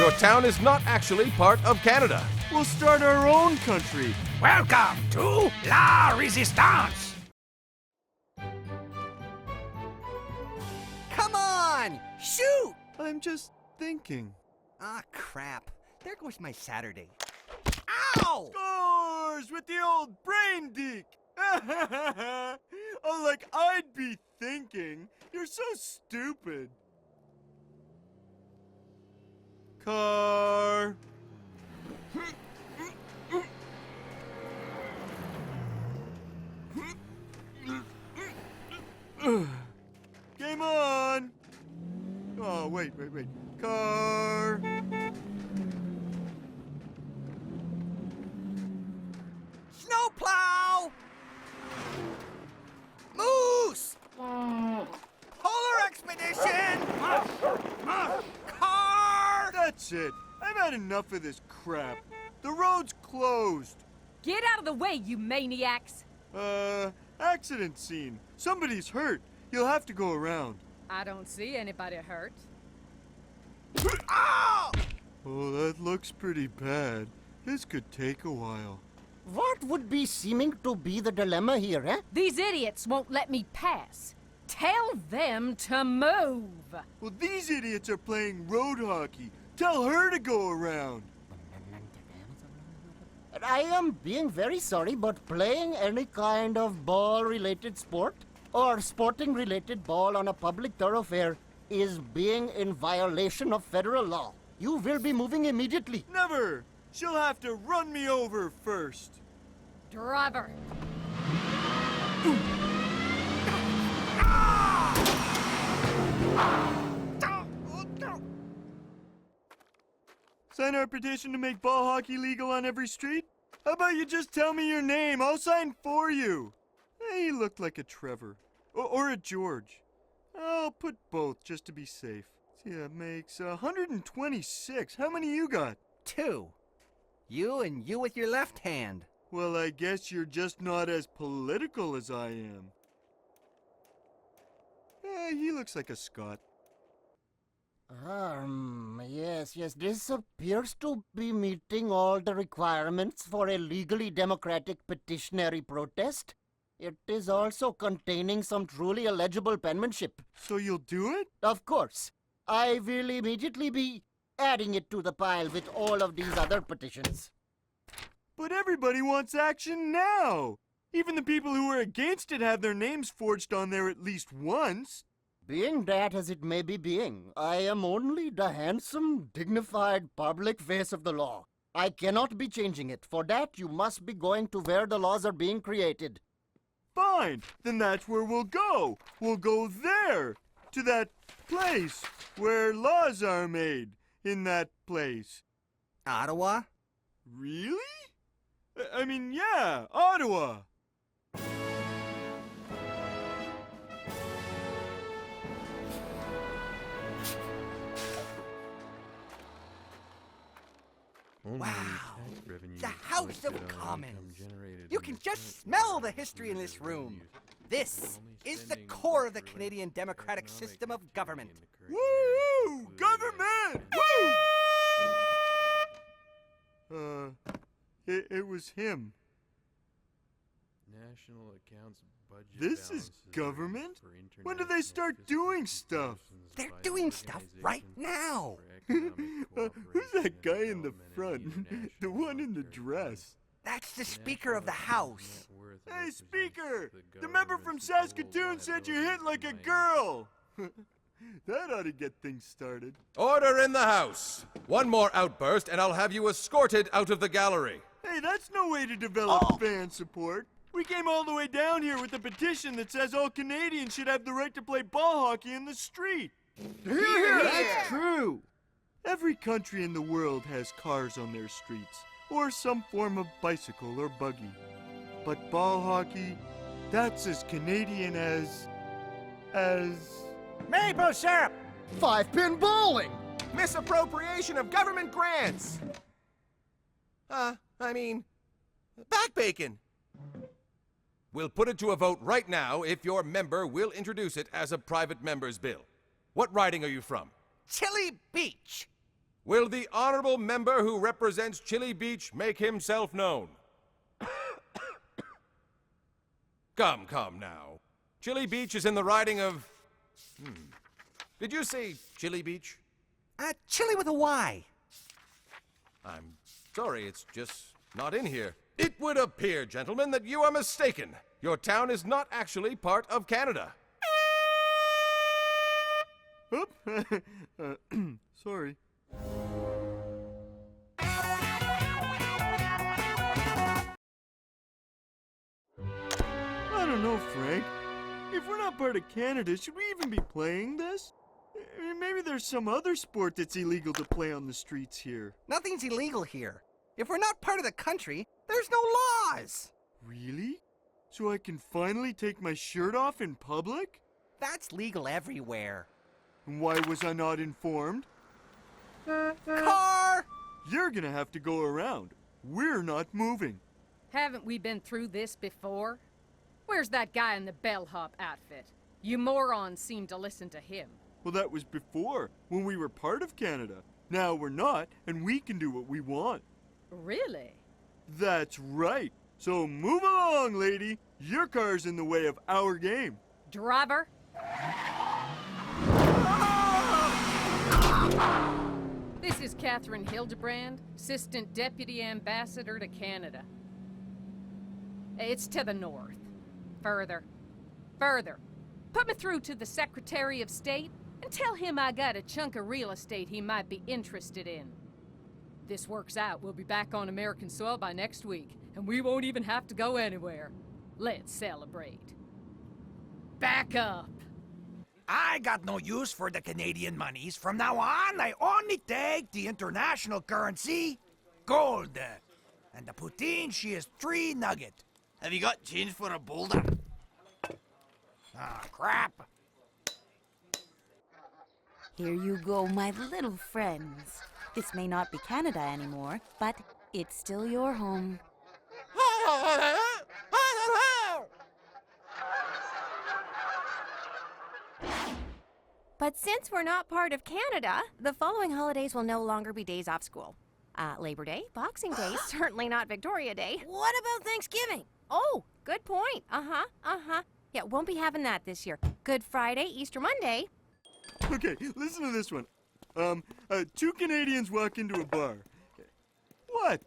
your town is not actually part of Canada. We'll start our own country. Welcome to La Resistance! Come on! Shoot! I'm just thinking. Ah, crap. There goes my Saturday. Ow! Scores with the old brain deke! Oh, like I'd be thinking. You're so stupid. Car. Game on! Oh, wait. Car. Snowplow! Moose! Polar expedition! Car! That's it. I've had enough of this crap. The road's closed. Get out of the way, you maniacs! Accident scene. Somebody's hurt. You'll have to go around. I don't see anybody hurt. Ow! Oh, that looks pretty bad. This could take a while. What would be seeming to be the dilemma here, eh? These idiots won't let me pass. Tell them to move. Well, these idiots are playing road hockey. Tell her to go around. I am being very sorry, but playing any kind of ball-related sport or sporting-related ball on a public thoroughfare is being in violation of federal law. You will be moving immediately. Never! She'll have to run me over first. Driver. Sign our petition to make ball hockey legal on every street? How about you just tell me your name? I'll sign for you. Hey, you look like a Trevor. Or a George. I'll put both just to be safe. See, that makes 126. How many you got? 2. You and you with your left hand. Well, I guess you're just not as political as I am. He looks like a Scot. Yes, this appears to be meeting all the requirements for a legally democratic petitionary protest. It is also containing some truly illegible penmanship. So you'll do it? Of course. I will immediately be adding it to the pile with all of these other petitions. But everybody wants action now! Even the people who are against it have their names forged on there at least once. Being that as it may be being, I am only the handsome, dignified public face of the law. I cannot be changing it. For that, you must be going to where the laws are being created. Fine, then that's where we'll go. We'll go there, to that place where laws are made in that place. Ottawa? Really? I mean, yeah, Ottawa. Wow, the House of Commons. You can just smell the history in this room. This is the core of the Canadian democratic system of government. Woo! Government! Woo! It was him. National accounts budget. This is government? When do they start doing stuff? They're doing stuff right now. Who's that guy in the front? The one in the dress. That's the Speaker of the House. Hey, Speaker! The member from Saskatoon said you hit like a girl! That ought to get things started. Order in the House. One more outburst and I'll have you escorted out of the gallery. Hey, that's no way to develop fan support. We came all the way down here with a petition that says all Canadians should have the right to play ball hockey in the street. Here. That's true. Every country in the world has cars on their streets, or some form of bicycle or buggy. But ball hockey, that's as Canadian as... Maple syrup! 5-pin bowling! Misappropriation of government grants! Back bacon! We'll put it to a vote right now if your member will introduce it as a private member's bill. What riding are you from? Chili Beach. Will the honorable member who represents Chili Beach make himself known? Come now. Chili Beach is in the riding of... Did you say Chili Beach? Chili with a Y. I'm sorry, it's just not in here. It would appear, gentlemen, that you are mistaken. Your town is not actually part of Canada. Oop. Sorry. I don't know, Frank. If we're not part of Canada, should we even be playing this? I mean, maybe there's some other sport that's illegal to play on the streets here. Nothing's illegal here. If we're not part of the country, there's no laws. Really? So I can finally take my shirt off in public? That's legal everywhere. And why was I not informed? Car! You're gonna have to go around. We're not moving. Haven't we been through this before? Where's that guy in the bellhop outfit? You morons seem to listen to him. Well, that was before, when we were part of Canada. Now we're not, and we can do what we want. Really? That's right. So move along, lady. Your car's in the way of our game. Driver? This is Catherine Hildebrand, Assistant Deputy Ambassador to Canada. It's to the north. Further. Further. Put me through to the Secretary of State and tell him I got a chunk of real estate he might be interested in. This works out, we'll be back on American soil by next week, and we won't even have to go anywhere. Let's celebrate. Back up. I got no use for the Canadian monies. From now on, I only take the international currency, gold. And the poutine, she is 3 nugget. Have you got change for a boulder? Ah, crap. Here you go, my little friends. This may not be Canada anymore, but it's still your home. But since we're not part of Canada, the following holidays will no longer be days off school. Labor Day, Boxing Day, certainly not Victoria Day. What about Thanksgiving? Oh, good point. Yeah, won't be having that this year. Good Friday, Easter Monday. Okay, listen to this one. 2 Canadians walk into a bar. What?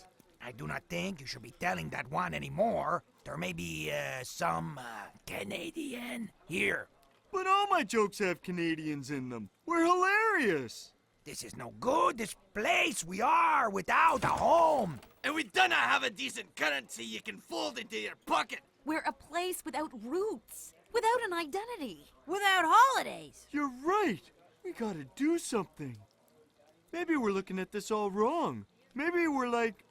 I do not think you should be telling that one anymore. There may be, some, Canadian here. But all my jokes have Canadians in them. We're hilarious. This is no good. This place we are without a home. And we do not have a decent currency you can fold into your pocket. We're a place without roots, without an identity. Without holidays. You're right. We gotta do something. Maybe we're looking at this all wrong. Maybe we're like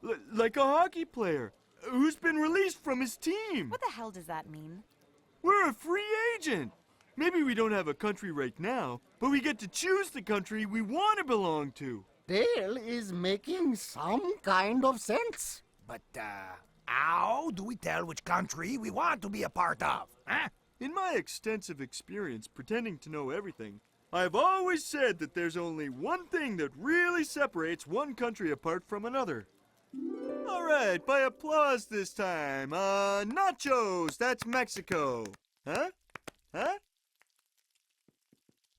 a hockey player who's been released from his team. What the hell does that mean? We're a free agent. Maybe we don't have a country right now, but we get to choose the country we want to belong to. Dale is making some kind of sense. But, how do we tell which country we want to be a part of, huh? In my extensive experience pretending to know everything, I've always said that there's only one thing that really separates one country apart from another. All right, by applause this time. Nachos, that's Mexico. Huh? Huh?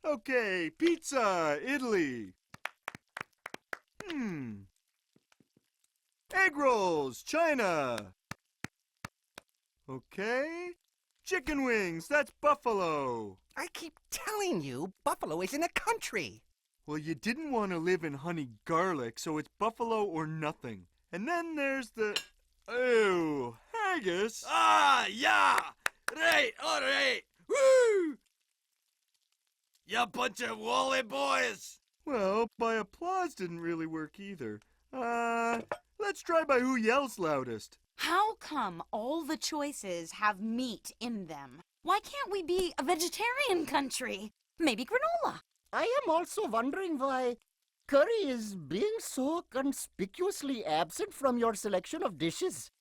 Okay, pizza, Italy. Egg rolls, China. Okay. Chicken wings, that's Buffalo. I keep telling you, Buffalo isn't a country. Well, you didn't want to live in honey garlic, so it's Buffalo or nothing. And then there's the... Oh, haggis. Ah, yeah. Right, all right. Woo! You bunch of woolly boys. Well, by applause didn't really work either. Let's try by who yells loudest. How come all the choices have meat in them? Why can't we be a vegetarian country? Maybe granola. I am also wondering why curry is being so conspicuously absent from your selection of dishes.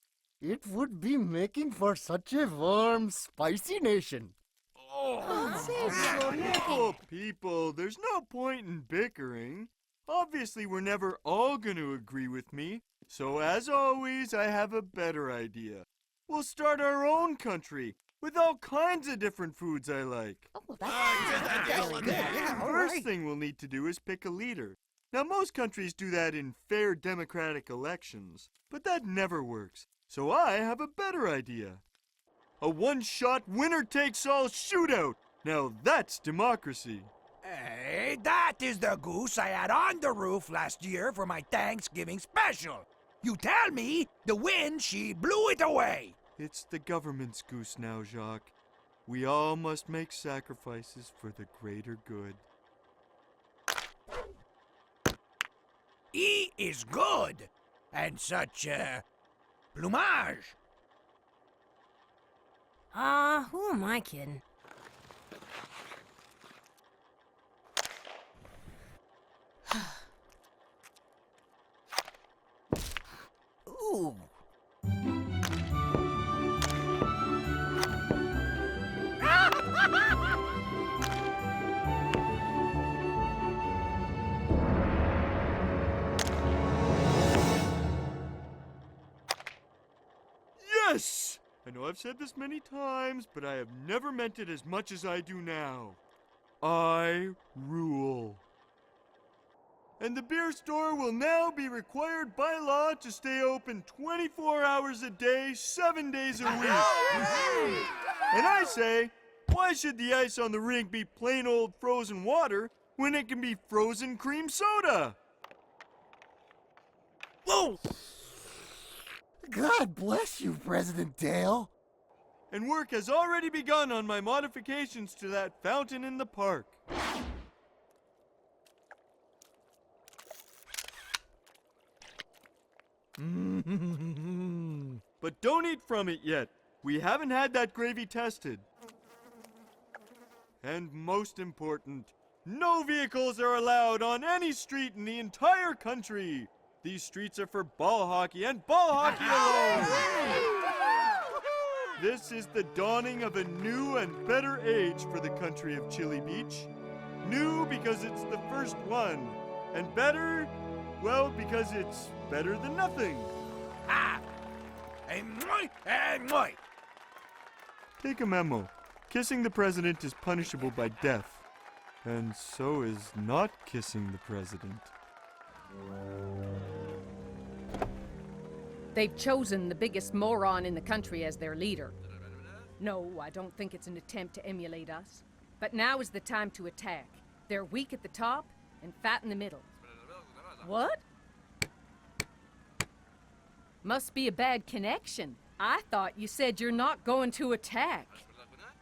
It would be making for such a warm, spicy nation. People, there's no point in bickering. Obviously, we're never all going to agree with me, so as always, I have a better idea. We'll start our own country with all kinds of different foods I like. Oh, well, that's very good. Yeah, all First right. thing we'll need to do is pick a leader. Now, most countries do that in fair democratic elections, but that never works. So I have a better idea. A one-shot winner-takes-all shootout. Now that's democracy. Hey, that is the goose I had on the roof last year for my Thanksgiving special. You tell me the wind, she blew it away. It's the government's goose now, Jacques. We all must make sacrifices for the greater good. He is good, and such plumage. Who am I kidding? Ooh. Yes! I know I've said this many times, but I have never meant it as much as I do now. I rule. And the beer store will now be required by law to stay open 24 hours a day, 7 days a week. And I say, why should the ice on the rink be plain old frozen water when it can be frozen cream soda? Whoa! God bless you, President Dale. And work has already begun on my modifications to that fountain in the park. But don't eat from it yet. We haven't had that gravy tested. And most important, no vehicles are allowed on any street in the entire country. These streets are for ball hockey and ball hockey alone. This is the dawning of a new and better age for the country of Chili Beach. New because it's the first one. And better, well, because it's better than nothing. Ah! And moi! Take a memo. Kissing the president is punishable by death. And so is not kissing the president. They've chosen the biggest moron in the country as their leader. No, I don't think it's an attempt to emulate us. But now is the time to attack. They're weak at the top and fat in the middle. What? Must be a bad connection. I thought you said you're not going to attack.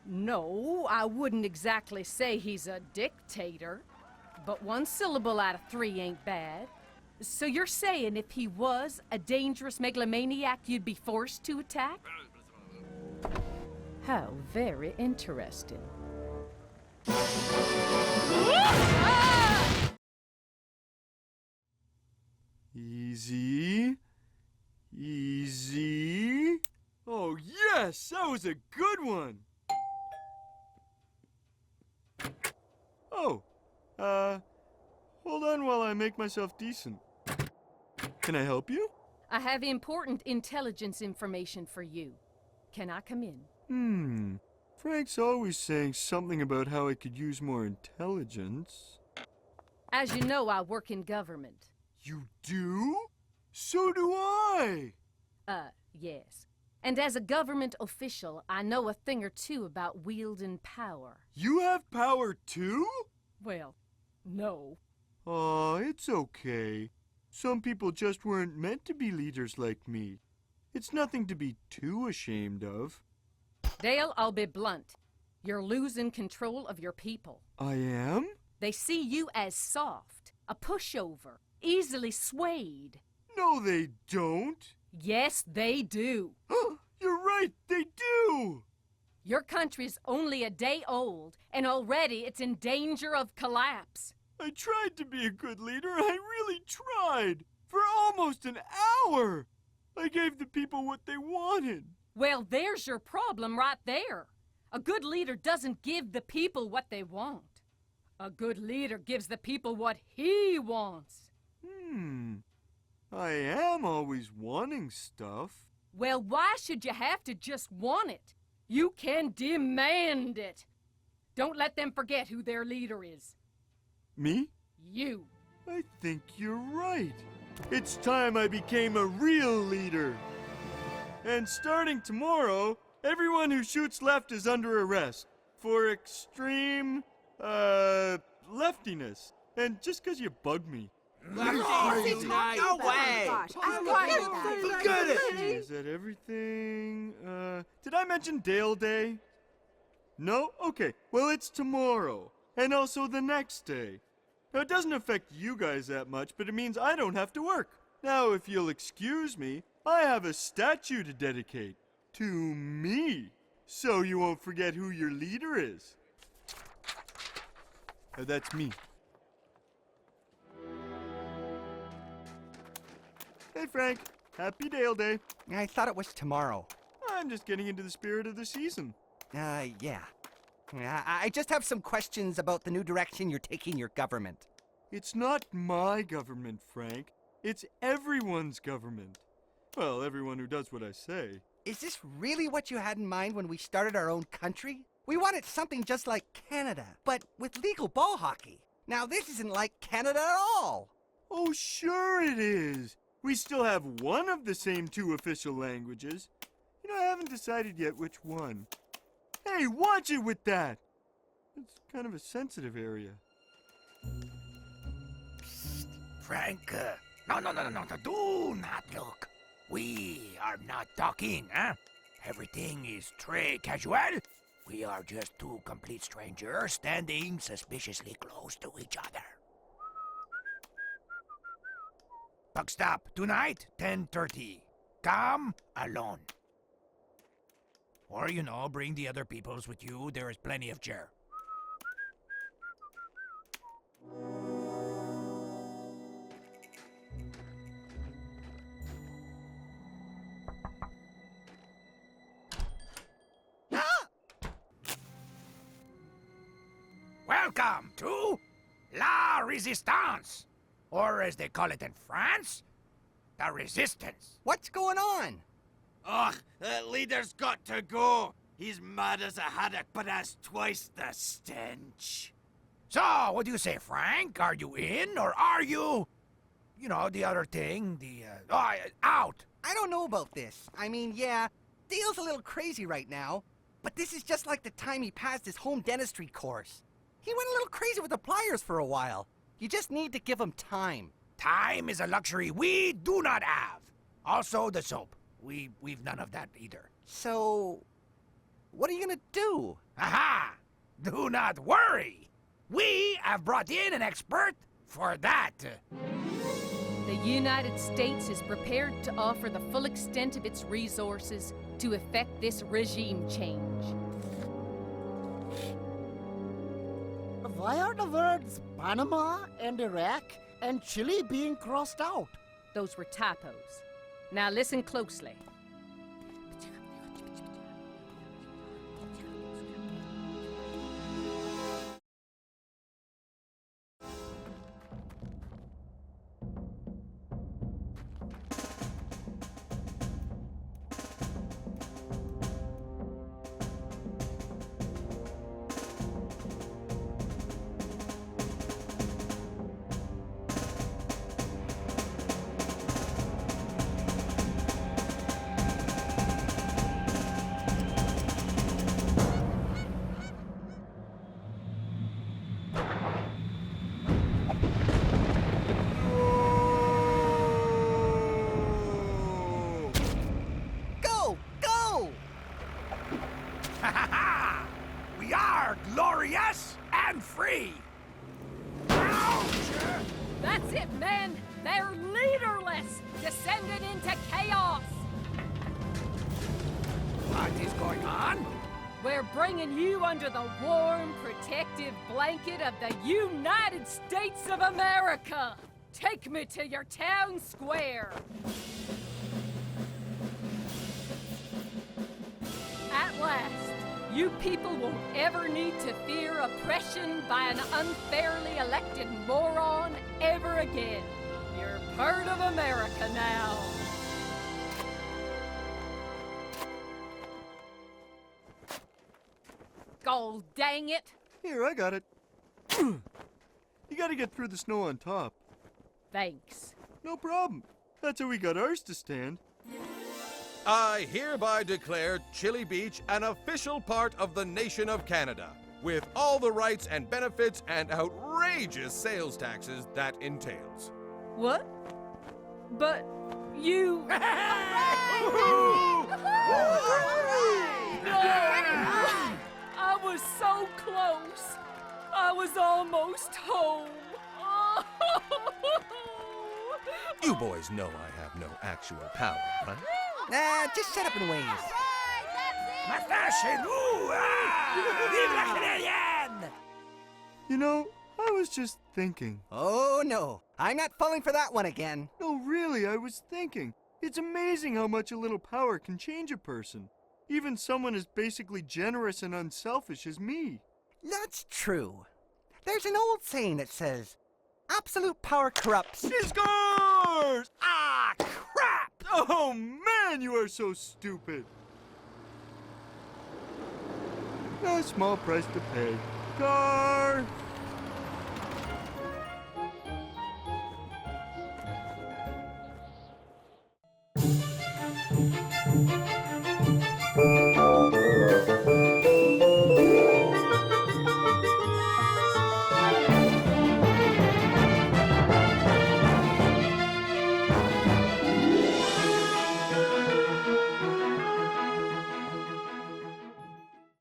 No, I wouldn't exactly say he's a dictator. But one syllable out of 3 ain't bad. So you're saying if he was a dangerous megalomaniac, you'd be forced to attack? How very interesting. Easy. Easy. Oh, yes! That was a good one! Oh, hold on while I make myself decent. Can I help you? I have important intelligence information for you. Can I come in? Frank's always saying something about how I could use more intelligence. As you know, I work in government. You do? So do I! Yes. And as a government official, I know a thing or two about wielding power. You have power too? Well, no. Aw, it's okay. Some people just weren't meant to be leaders like me. It's nothing to be too ashamed of. Dale, I'll be blunt. You're losing control of your people. I am? They see you as soft, a pushover, easily swayed. No, they don't. Yes, they do. You're right, they do! Your country's only a day old, and already it's in danger of collapse. I tried to be a good leader. I really tried. For almost an hour. I gave the people what they wanted. Well, there's your problem right there. A good leader doesn't give the people what they want. A good leader gives the people what he wants. I am always wanting stuff. Well, why should you have to just want it? You can demand it. Don't let them forget who their leader is. Me? You. I think you're right. It's time I became a real leader. And starting tomorrow, everyone who shoots left is under arrest for extreme, leftiness. And just 'cause you bug me. Lefties unite! No way! Forget it! Is that everything? Did I mention Dale Day? No? Okay. Well, it's tomorrow. And also the next day. Now, it doesn't affect you guys that much, but it means I don't have to work. Now, if you'll excuse me, I have a statue to dedicate. To me. So you won't forget who your leader is. That's me. Hey, Frank. Happy Dale Day. I thought it was tomorrow. I'm just getting into the spirit of the season. Yeah. I just have some questions about the new direction you're taking your government. It's not my government, Frank. It's everyone's government. Well, everyone who does what I say. Is this really what you had in mind when we started our own country? We wanted something just like Canada, but with legal ball hockey. Now, this isn't like Canada at all. Oh, sure it is. We still have one of the same two official languages. You know, I haven't decided yet which one. Hey, watch it with that! It's kind of a sensitive area. Frank, no, do not look. We are not talking, huh? Everything is très casual. We are just two complete strangers standing suspiciously close to each other. Puck stop tonight, 10:30. Come alone. Or, bring the other peoples with you. There is plenty of chair. Welcome to La Resistance, or as they call it in France, the Resistance. What's going on? Ugh, the leader's got to go. He's mad as a haddock, but has twice the stench. So, what do you say, Frank? Are you in, or are you, the other thing, out? I don't know about this. I mean, yeah, Dale's a little crazy right now, but this is just like the time he passed his home dentistry course. He went a little crazy with the pliers for a while. You just need to give him time. Time is a luxury we do not have. Also, the soap. We've none of that either. So, what are you gonna do? Aha! Do not worry. We have brought in an expert for that. The United States is prepared to offer the full extent of its resources to effect this regime change. Why are the words Panama and Iraq and Chile being crossed out? Those were typos. Now listen closely. We are glorious and free. Ouch! That's it, men! They're leaderless, descending into chaos! What is going on? We're bringing you under the warm, protective blanket of the United States of America! Take me to your town square! At last, You people won't ever need to fear oppression by an unfairly elected moron ever again. You're part of America now. God dang it! Here, I got it. You gotta get through the snow on top. Thanks. No problem. That's how we got ours to stand. I hereby declare Chili Beach an official part of the nation of Canada, with all the rights and benefits and outrageous sales taxes that entails. What? But you... No! I was so close. I was almost home. You boys know I have no actual power, right? Nah, just shut up and wave. Maintenant chez nous! Ah! Vive la Canadienne! You know, I was just thinking. Oh no, I'm not falling for that one again. No, really, I was thinking. It's amazing how much a little power can change a person. Even someone as basically generous and unselfish as me. That's true. There's an old saying that says, absolute power corrupts. He scores! Ah, crap! Oh man, you are so stupid. A small price to pay. Car!